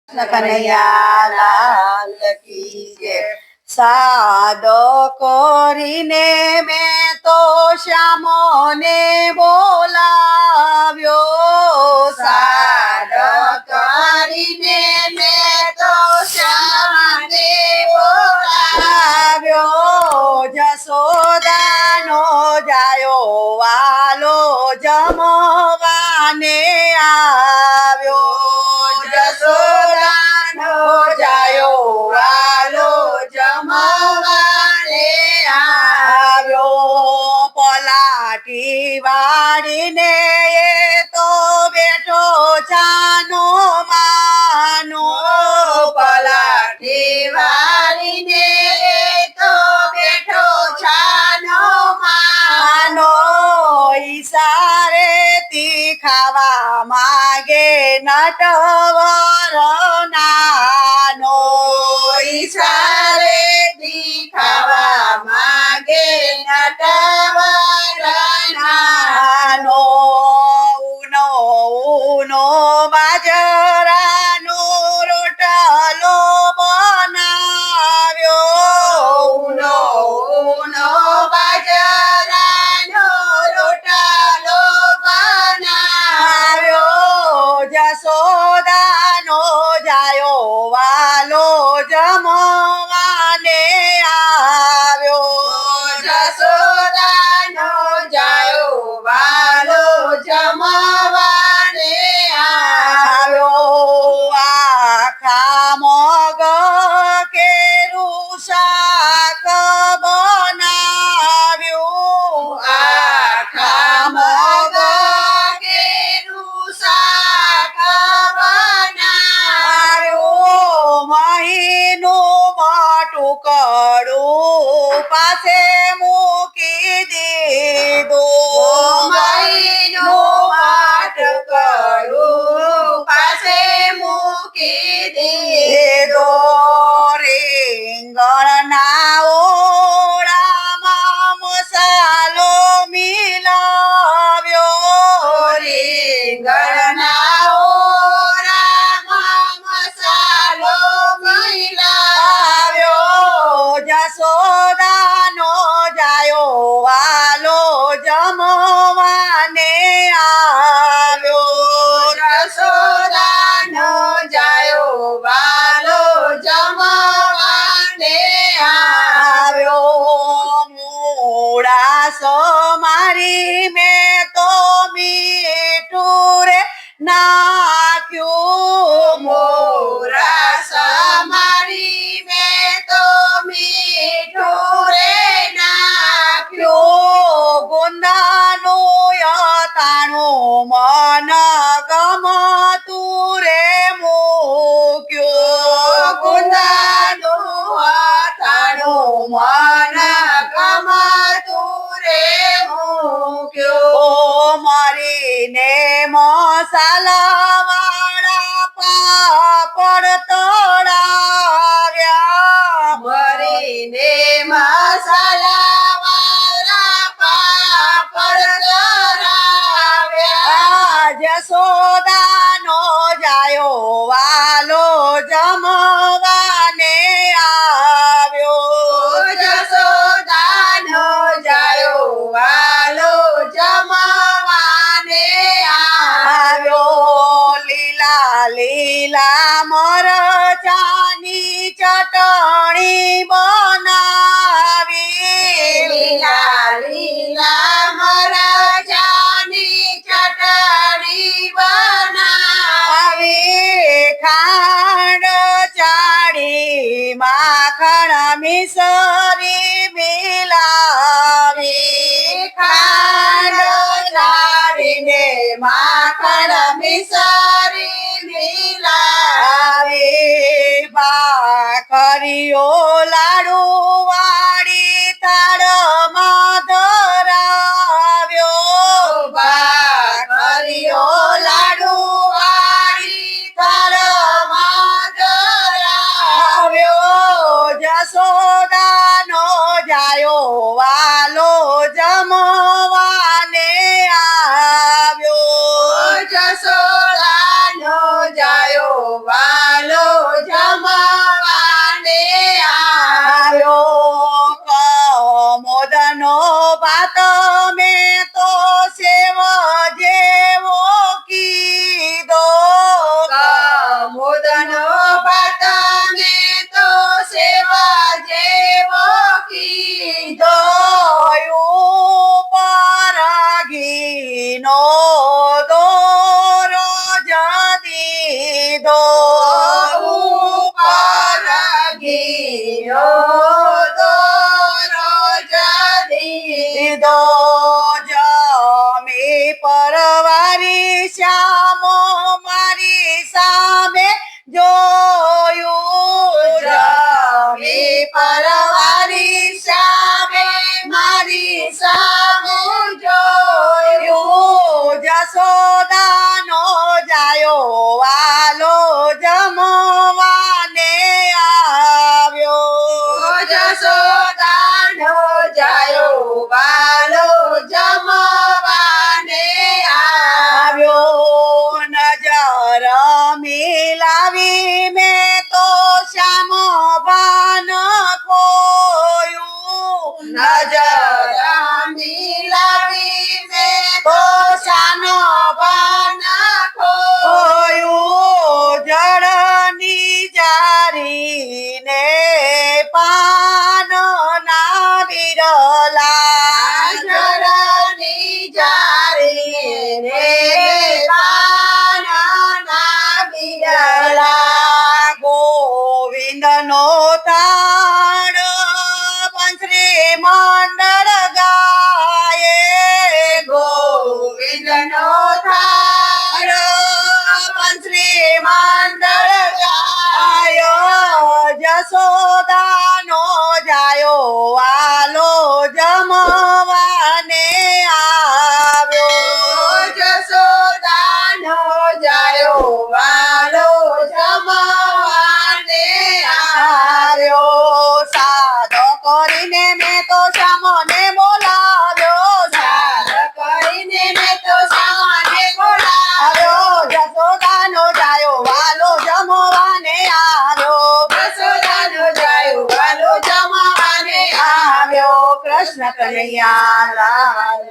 કનૈયા લાલ કી જય. સાદો કરીને મેં તો શ્યામને બોલાવ્યો. સાદો કરીને મેં તો શ્યામને બોલાવ્યો. જશોદાનો જાયો વાલો જમવાને આવ્યો. જશોદાનો જાયો વાલો જમવાને આવ્યો. પલાઠી વાળીને એ તો બેઠો ચાનો માનો. પલાઠી વાળીને તો બેઠો છાનો માનો. ઈશારેથી ખાવા માગે નટવર નાનો. ઈશારેથી ખાવા માગે નટવર નાનો. ઉનો ઉનો બાજરાનો રોટલો બનાવ્યો. ઉનો ઉનો બાજરાનો રોટલો બનાવ્યો. જશોદાનો જાયો વાલો જમવાને આવ્યો. જશોદાનો જાયો વાલો જમવાને આવ્યો. આખા મગ કેરું શાક બનાવ્યું. આખા મગ કેરું શાક બનાવ્યું. મહીનું મોટું કડું પાસે મૂકી દીધું. મહીનું માટું કડું પાસે મૂકી દીધું. રીંગણના ઓળામાં મસાલો મિલાવ્યો. રીંગણના ઓળામાં મસાલો મિલાવ્યો. જશોદાનો જાયો વાલો જમવાને આવ્યો. જશોદાનો જાયો વાલો જમવાને આવ્યો. મૂળા મારી મેં તો મીઠું રે નાખ્યું. મોરાસ મારી મેં તો મીઠું રે નાખ્યું. ગુંદાનું યતાણું મન ગમતું રે મૂક્યું. ગુંદાનું અથાણું મન ગમતું રે મૂક્યું. મરીને મસાલા વાળા પાપડ તળાવ્યા. મરીને મસાલા વાળા પાપડ તળાવ્યા. જશોદાનો જાયો વાલો જમવાને આવ્યો. જશોદાનો જાયો વાલો જમવાને આવ્યો. લીલા લીલા મરચાની ચટણી બનાવી. લીલા લીલા મરચાની ચટણી બનાવી. ખાંડ ચાળી માખણ મિસરી મિલાવી. ખાંડ ચાળીને માખણ મિસરી મિલાવી. ભાખરીઓ લાડુ વાળી થાળમાં ધરાવ્યો. ભાખરીઓ લાડુ વાળી થાળમાં ધરાવ્યો. જશોદાનો જાયો વાલો જમવાને આવ્યો. જશોદાનો જાયો વાલો દીધો જમી પરવારી શ્યામો મારી સામે જોયું જમી પરવારી સામે મારી સામે જોયું જસોદાનો જાયો વાલો જમવાને આવ્યો જસોદાનો જાયો વાલો જમવાને આવ્યો નજર મિલાવી મેં તો શ્યામ ભાન ખોયું નજર મિલાવી મેં તો શાનો ભાન ખોયું જળની જારીને પાન ના વિરલા જળની જારીને પાનના વિરલા ગોવિંદનો તાળ પંચરી મંડળ ગાયે ગોવિંદનો થાળ પંચરી મંડળ ગાયો જસોદાનો જાયો વાલો જમવાને આવ્યો જસોદાનો જાયો વાલો જમવાને આવ્યો સાદો કરીને મેં તો શ્યામને બોલાવ્યો સાર કરીને મેં તો સામાને બોલાવ્યો જસોદાનો જાયો વાલો જમવાને આવ્યો જસોદાનો જાયો વાલો જમવાને આવ્યો કૃષ્ણ કનૈયા લાલ